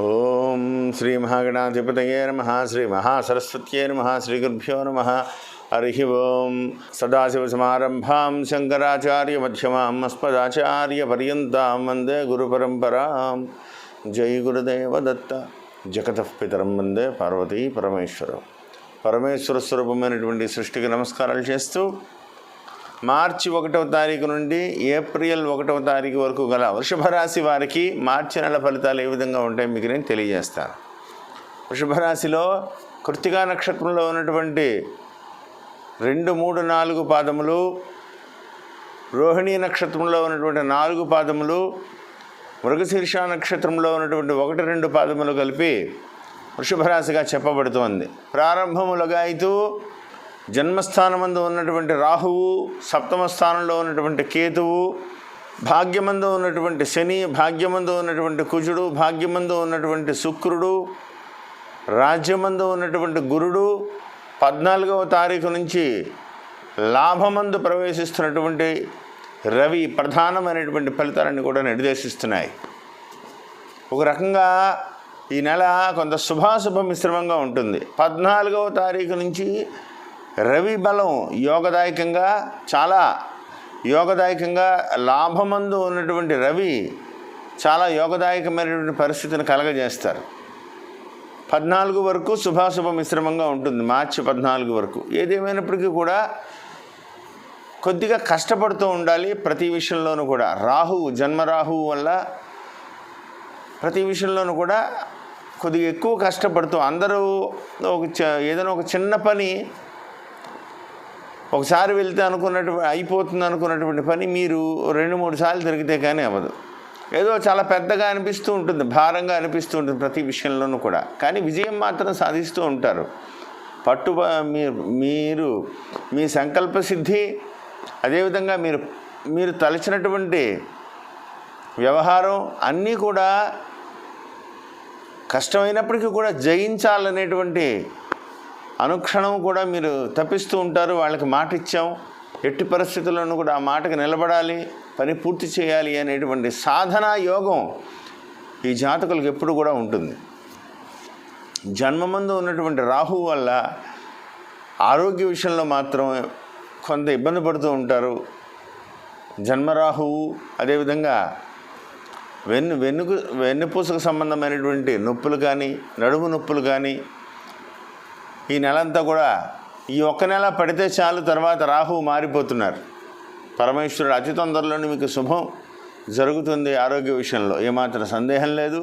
ఓం శ్రీ మహాగణాధిపతయే నమః శ్రీ మహాసరస్వత్యై నమః శ్రీ గురుభ్యో నమః హరి ఓం సదాశివసమారంభాం శంకరాచార్యమధ్యమాం అస్మదాచార్యపర్యంతాం వందే గురుపరంపరాం. జై గురుదేవదత్త. జగతః పితరం వందే పార్వతీ పరమేశ్వరం. పరమేశ్వర స్వరూపమైనటువంటి సృష్టికి నమస్కారాలు చేస్తూ మార్చి 1వ తారీఖు నుండి ఏప్రిల్ 1వ తారీఖు వరకు గల వృషభ రాశి వారికి మార్చి నెల ఫలితాలు ఏ విధంగా ఉంటాయో మీకు నేను తెలియజేస్తాను. వృషభ రాశిలో కృత్తికా నక్షత్రంలో ఉన్నటువంటి 2, 3, 4 పాదములు, రోహిణీ నక్షత్రంలో ఉన్నటువంటి 4 పాదములు, మృగశీర్ష నక్షత్రంలో ఉన్నటువంటి 1, 2 పాదములు కలిపి వృషభ రాశిగా చెప్పబడుతోంది. ప్రారంభములుగా అయితే జన్మస్థానమందు ఉన్నటువంటి రాహువు, సప్తమ స్థానంలో ఉన్నటువంటి కేతువు, భాగ్యమందు ఉన్నటువంటి శని, భాగ్యమందు ఉన్నటువంటి కుజుడు, భాగ్యమందు ఉన్నటువంటి శుక్రుడు, రాజ్యమందు ఉన్నటువంటి గురుడు 14వ తారీఖు నుంచి లాభమందు ప్రవేశిస్తున్నటువంటి రవి ప్రధానమైనటువంటి ఫలితాలను కూడా నిర్దేశిస్తున్నాయి. ఒక రకంగా ఈ నెల కొంత శుభాశుభ మిశ్రమంగా ఉంటుంది. 14వ తారీఖు నుంచి రవి బలం యోగదాయకంగా, చాలా యోగదాయకంగా, లాభమందు ఉన్నటువంటి రవి చాలా యోగదాయకమైనటువంటి పరిస్థితిని కలగజేస్తారు. 14 వరకు శుభాశుభ మిశ్రమంగా ఉంటుంది. మార్చి 14 వరకు. ఏదేమైనప్పటికీ కూడా కొద్దిగా కష్టపడుతూ ఉండాలి ప్రతి విషయంలోనూ కూడా. రాహువు, జన్మరాహువు వల్ల ప్రతి విషయంలోనూ కూడా కొద్దిగా ఎక్కువ కష్టపడుతూ, అందరూ ఏదైనా ఒక చిన్న పని ఒకసారి వెళ్తే అయిపోతుంది అనుకున్నటువంటి పని మీరు 2-3 సార్లు తిరిగితే కానీ అవ్వదు. ఏదో చాలా పెద్దగా అనిపిస్తూ ఉంటుంది, భారంగా అనిపిస్తూ ఉంటుంది ప్రతి విషయంలోనూ కూడా. కానీ విజయం మాత్రం సాధిస్తూ ఉంటారు. మీరు మీ సంకల్ప సిద్ధి, అదేవిధంగా మీరు తలచినటువంటి వ్యవహారం అన్నీ కూడా కష్టమైనప్పటికీ కూడా జయించాలనేటువంటి అనుక్షణం కూడా మీరు తప్పిస్తూ ఉంటారు. వాళ్ళకి మాట ఇచ్చాం, ఎట్టి పరిస్థితుల్లోనూ కూడా ఆ మాటకు నిలబడాలి, పని పూర్తి చేయాలి అనేటువంటి సాధనా యోగం ఈ జాతకులకు ఎప్పుడు కూడా ఉంటుంది. జన్మమందు ఉన్నటువంటి రాహువు వల్ల ఆరోగ్య విషయంలో మాత్రం కొంత ఇబ్బంది పడుతూ ఉంటారు. జన్మరాహువు, అదేవిధంగా వెన్నుపూసకు సంబంధమైనటువంటి నొప్పులు కానీ, నడుము నొప్పులు కానీ ఈ నెలంతా కూడా, ఈ ఒక్క నెల పడితే చాలు, తర్వాత రాహువు మారిపోతున్నారు. పరమేశ్వరుడు అతి తొందరలోనే మీకు శుభం జరుగుతుంది ఆరోగ్య విషయంలో, ఏమాత్రం సందేహం లేదు.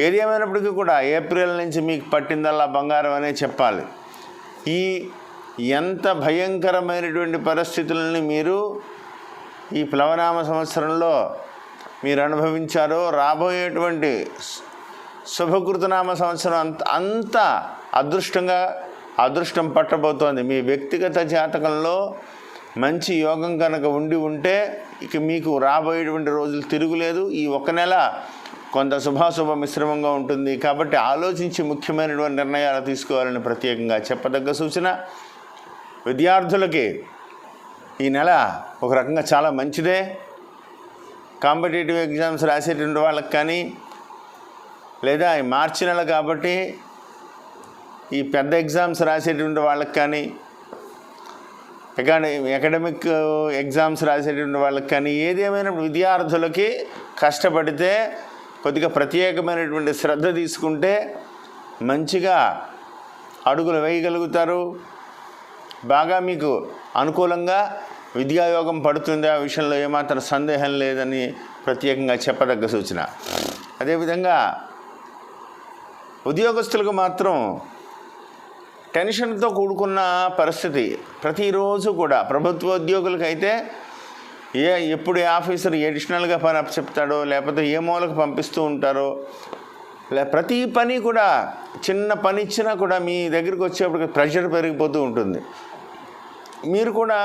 ఏది ఏమైనప్పటికీ కూడా ఏప్రిల్ నుంచి మీకు పట్టిందల్లా బంగారం అనే చెప్పాలి. ఎంత భయంకరమైనటువంటి పరిస్థితులని మీరు ఈ ప్లవనామ సంవత్సరంలో మీరు అనుభవించారో, రాబోయేటువంటి శుభకృతనామ సంవత్సరం అంత అదృష్టం పట్టబోతోంది. మీ వ్యక్తిగత జాతకంలో మంచి యోగం కనుక ఉంటే ఇక మీకు రాబోయేటువంటి రోజులు తిరుగులేదు. ఈ ఒక నెల కొంత శుభాశుభ మిశ్రమంగా ఉంటుంది. కాబట్టి ఆలోచించి ముఖ్యమైనటువంటి నిర్ణయాలు తీసుకోవాలని ప్రత్యేకంగా చెప్పదగ్గ సూచన. విద్యార్థులకి ఈ నెల ఒక రకంగా చాలా మంచిదే. కాంపిటేటివ్ ఎగ్జామ్స్ రాసేటువంటి వాళ్ళకి కానీ, లేదా ఈ మార్చి నెల కాబట్టి ఈ పెద్ద ఎగ్జామ్స్ రాసేటువంటి వాళ్ళకి కానీ, అకాడమిక్ ఎగ్జామ్స్ రాసేటువంటి వాళ్ళకి కానీ, ఏదేమైనా విద్యార్థులకి కష్టపడితే, కొద్దిగా ప్రత్యేకమైనటువంటి శ్రద్ధ తీసుకుంటే మంచిగా అడుగులు వేయగలుగుతారు. బాగా మీకు అనుకూలంగా విద్యాయోగం పడుతుంది. ఆ విషయంలో ఏమాత్రం సందేహం లేదని ప్రత్యేకంగా చెప్పదగ్గ సూచన. అదేవిధంగా ఉద్యోగస్తులకు మాత్రం టెన్షన్తో కూడుకున్న పరిస్థితి ప్రతిరోజు కూడా. ప్రభుత్వ ఉద్యోగులకైతే ఎప్పుడు ఆఫీసర్ ఎడిషనల్గా పని అప్పచెప్తాడో, లేకపోతే ఏ మూలకు పంపిస్తూ ఉంటారో, ప్రతి పని కూడా, చిన్న పని ఇచ్చినా కూడా మీ దగ్గరికి వచ్చేప్పటికి ప్రెషర్ పెరిగిపోతూ ఉంటుంది. మీరు కూడా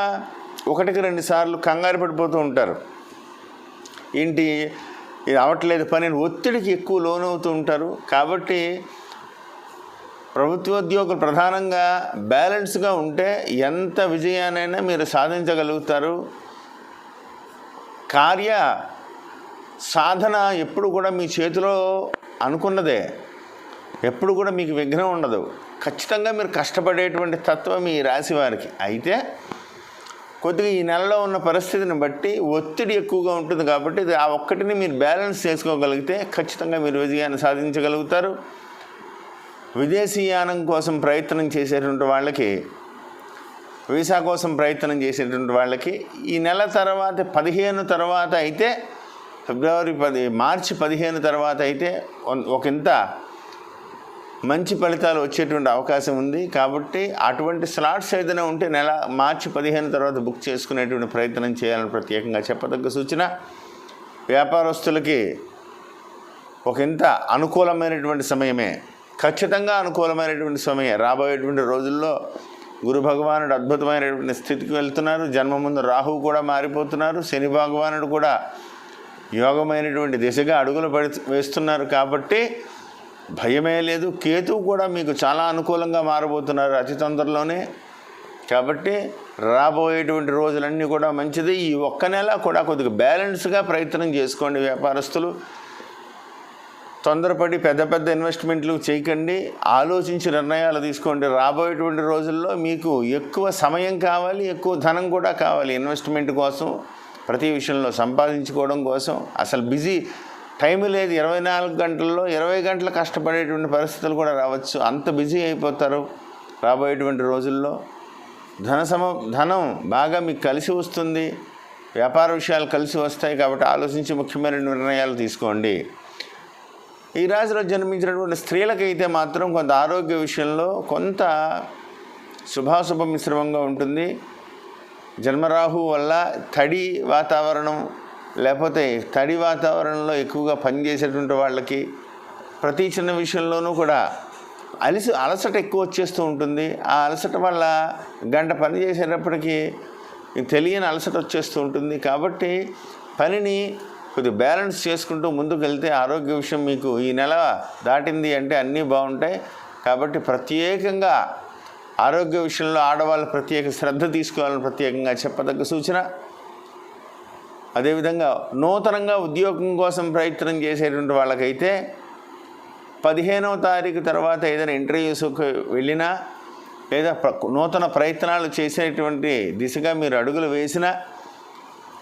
1-2 సార్లు కంగారు పడిపోతూ ఉంటారు. ఏంటి ఇది అవ్వట్లేదు పని, ఒత్తిడికి ఎక్కువ లోనవుతూ ఉంటారు. కాబట్టి ప్రభుత్వోద్యోగులు ప్రధానంగా బ్యాలెన్స్గా ఉంటే ఎంత విజయానైనా మీరు సాధించగలుగుతారు. కార్య సాధన ఎప్పుడు కూడా మీ చేతిలో అనుకున్నదే, ఎప్పుడు కూడా మీకు విఘ్నం ఉండదు. ఖచ్చితంగా మీరు కష్టపడేటువంటి తత్వం ఈ రాశి వారికి. అయితే కొద్దిగా ఈ నెలలో ఉన్న పరిస్థితిని బట్టి ఒత్తిడి ఎక్కువగా ఉంటుంది కాబట్టి ఆ ఒక్కటిని మీరు బ్యాలెన్స్ చేసుకోగలిగితే ఖచ్చితంగా మీరు విజయాన్ని సాధించగలుగుతారు. విదేశీయానం కోసం ప్రయత్నం చేసేటువంటి వాళ్ళకి, వీసా కోసం ప్రయత్నం చేసేటువంటి వాళ్ళకి ఈ నెల తర్వాత 15 తర్వాత అయితే, మార్చి 15 తర్వాత అయితే ఒకంత మంచి ఫలితాలు వచ్చేటువంటి అవకాశం ఉంది. కాబట్టి అటువంటి స్లాట్స్ ఏదైనా ఉంటే మార్చి 15 తర్వాత బుక్ చేసుకునేటువంటి ప్రయత్నం చేయాలని ప్రత్యేకంగా చెప్పదగ్గ సూచన. వ్యాపారస్తులకి ఒకంత అనుకూలమైనటువంటి సమయమే, ఖచ్చితంగా అనుకూలమైనటువంటి సమయం. రాబోయేటువంటి రోజుల్లో గురు భగవానుడు అద్భుతమైనటువంటి స్థితికి వెళ్తున్నారు. జన్మ ముందు రాహువు కూడా మారిపోతున్నారు. శని భగవానుడు కూడా యోగమైనటువంటి దిశగా అడుగులు వేస్తున్నారు. కాబట్టి భయమే లేదు. కేతువు కూడా మీకు చాలా అనుకూలంగా మారబోతున్నారు అతి తొందరలోనే. కాబట్టి రాబోయేటువంటి రోజులన్నీ కూడా మంచిది. ఈ ఒక్క నెల కూడా కొద్దిగా బ్యాలెన్స్గా ప్రయత్నం చేసుకోండి వ్యాపారస్తులు. తొందరపడి పెద్ద ఇన్వెస్ట్మెంట్లు చేయకండి, ఆలోచించి నిర్ణయాలు తీసుకోండి. రాబోయేటువంటి రోజుల్లో మీకు ఎక్కువ సమయం కావాలి, ఎక్కువ ధనం కూడా కావాలి ఇన్వెస్ట్మెంట్ కోసం, ప్రతి విషయంలో సంపాదించుకోవడం కోసం. అసలు బిజీ టైం లేదు. 24 గంటల్లో 20 గంటలు కష్టపడేటువంటి పరిస్థితులు కూడా రావచ్చు. అంత బిజీ అయిపోతారు రాబోయేటువంటి రోజుల్లో. ధనం బాగా మీకు కలిసి వస్తుంది. వ్యాపార విషయాలు కలిసి వస్తాయి. కాబట్టి ఆలోచించి ముఖ్యమైన నిర్ణయాలు తీసుకోండి. ఈ రాశిలో జన్మించినటువంటి స్త్రీలకైతే మాత్రం కొంత ఆరోగ్య విషయంలో కొంత శుభాశుభ మిశ్రమంగా ఉంటుంది. జన్మరాహు వల్ల తడి వాతావరణం, లేకపోతే తడి వాతావరణంలో ఎక్కువగా పనిచేసేటువంటి వాళ్ళకి ప్రతి చిన్న విషయంలోనూ కూడా అలసట ఎక్కువ వచ్చేస్తూ ఉంటుంది. ఆ అలసట వల్ల గంట పని చేసేటప్పటికీ తెలియని అలసట వచ్చేస్తూ ఉంటుంది. కాబట్టి పనిని కొద్దిగా బ్యాలెన్స్ చేసుకుంటూ ముందుకు వెళ్తే ఆరోగ్య విషయం మీకు ఈ నెల దాటింది అంటే అన్నీ బాగుంటాయి. కాబట్టి ప్రత్యేకంగా ఆరోగ్య విషయంలో ఆడవాళ్ళు ప్రత్యేక శ్రద్ధ తీసుకోవాలని ప్రత్యేకంగా చెప్పదగ్గ సూచన. అదేవిధంగా నూతనంగా ఉద్యోగం కోసం ప్రయత్నం చేసేటువంటి వాళ్ళకైతే 15వ తారీఖు తర్వాత ఏదైనా ఇంటర్వ్యూస్కి వెళ్ళినా, లేదా నూతన ప్రయత్నాలు చేసేటువంటి దిశగా మీరు అడుగులు వేసినా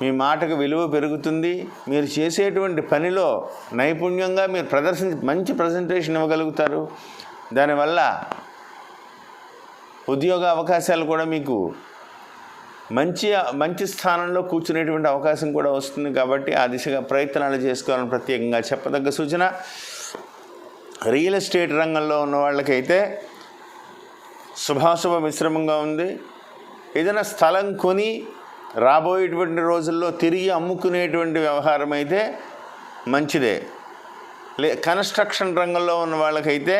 మీ మాటకు విలువ పెరుగుతుంది. మీరు చేసేటువంటి పనిలో నైపుణ్యంగా మీరు మంచి ప్రజెంటేషన్ ఇవ్వగలుగుతారు. దానివల్ల ఉద్యోగ అవకాశాలు కూడా మీకు మంచి స్థానంలో కూర్చునేటువంటి అవకాశం కూడా వస్తుంది. కాబట్టి ఆ దిశగా ప్రయత్నాలు చేసుకోవాలని ప్రత్యేకంగా చెప్పదగ్గ సూచన. రియల్ ఎస్టేట్ రంగంలో ఉన్న వాళ్ళకైతే శుభాశుభ మిశ్రమంగా ఉంది. ఏదైనా స్థలం కొని రాబోయేటువంటి రోజుల్లో తిరిగి అమ్ముకునేటువంటి వ్యవహారం అయితే మంచిదే. కన్స్ట్రక్షన్ రంగంలో ఉన్న వాళ్ళకైతే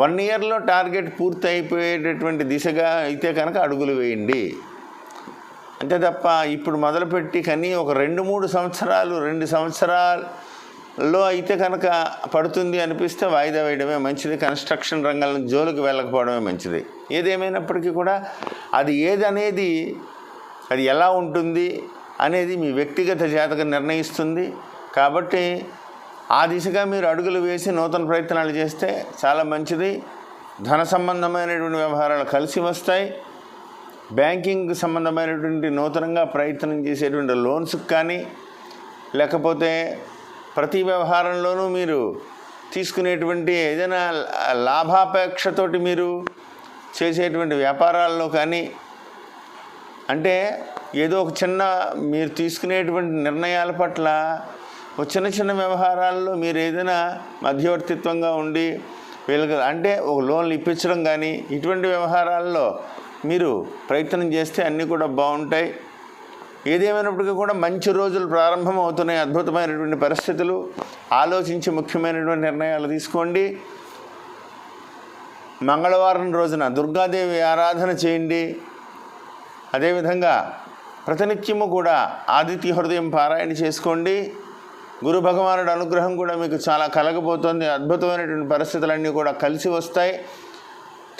1 ఇయర్లో టార్గెట్ పూర్తి అయిపోయేటటువంటి దిశగా అయితే కనుక అడుగులు వేయండి. అంతే తప్ప ఇప్పుడు మొదలుపెట్టి కానీ ఒక 2 సంవత్సరాల్లో అయితే కనుక పడుతుంది అనిపిస్తే వాయిదా వేయడమే మంచిది. కన్స్ట్రక్షన్ రంగంలో జోలికి వెళ్ళకపోవడమే మంచిది. ఏదేమైనప్పటికీ కూడా అది ఎలా ఉంటుంది అనేది మీ వ్యక్తిగత జాతకం నిర్ణయిస్తుంది. కాబట్టి ఆ దిశగా మీరు అడుగులు వేసి నూతన ప్రయత్నాలు చేస్తే చాలా మంచిది. ధన సంబంధమైనటువంటి వ్యవహారాలు కలిసి వస్తాయి. బ్యాంకింగ్ సంబంధమైనటువంటి నూతనంగా ప్రయత్నం చేసేటువంటి లోన్స్కి కానీ, లేకపోతే ప్రతి వ్యవహారంలోనూ మీరు తీసుకునేటువంటి ఏదైనా లాభాపేక్షతోటి మీరు చేసేటువంటి వ్యాపారాల్లో కానీ, అంటే ఏదో ఒక మీరు తీసుకునేటువంటి నిర్ణయాల పట్ల ఒక చిన్న వ్యవహారాల్లో మీరు ఏదైనా మధ్యవర్తిత్వంగా ఉండి వీళ్ళకి అంటే ఒక లోన్లు ఇప్పించడం కానీ ఇటువంటి వ్యవహారాల్లో మీరు ప్రయత్నం చేస్తే అన్నీ కూడా బాగుంటాయి. ఏదేమైనప్పటికీ కూడా మంచి రోజులు ప్రారంభం అవుతున్నాయి. అద్భుతమైనటువంటి పరిస్థితులు. ఆలోచించి ముఖ్యమైనటువంటి నిర్ణయాలు తీసుకోండి. మంగళవారం రోజున దుర్గాదేవి ఆరాధన చేయండి. అదేవిధంగా ప్రతినిత్యము కూడా ఆదిత్య హృదయం పారాయణ చేసుకోండి. గురు భగవానుడి అనుగ్రహం కూడా మీకు చాలా కలగబోతోంది. అద్భుతమైనటువంటి పరిస్థితులన్నీ కూడా కలిసి వస్తాయి.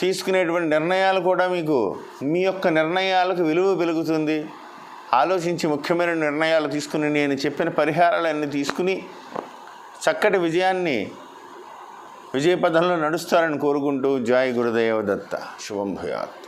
తీసుకునేటువంటి నిర్ణయాలు కూడా మీ యొక్క నిర్ణయాలకు విలువ పెరుగుతుంది. ఆలోచించి ముఖ్యమైన నిర్ణయాలు తీసుకుని నేను చెప్పిన పరిహారాలన్నీ తీసుకుని చక్కటి విజయాన్ని విజయపథంలో నడుస్తారని కోరుకుంటూ జై గురుదేవ దత్త. శుభం భూయాత్.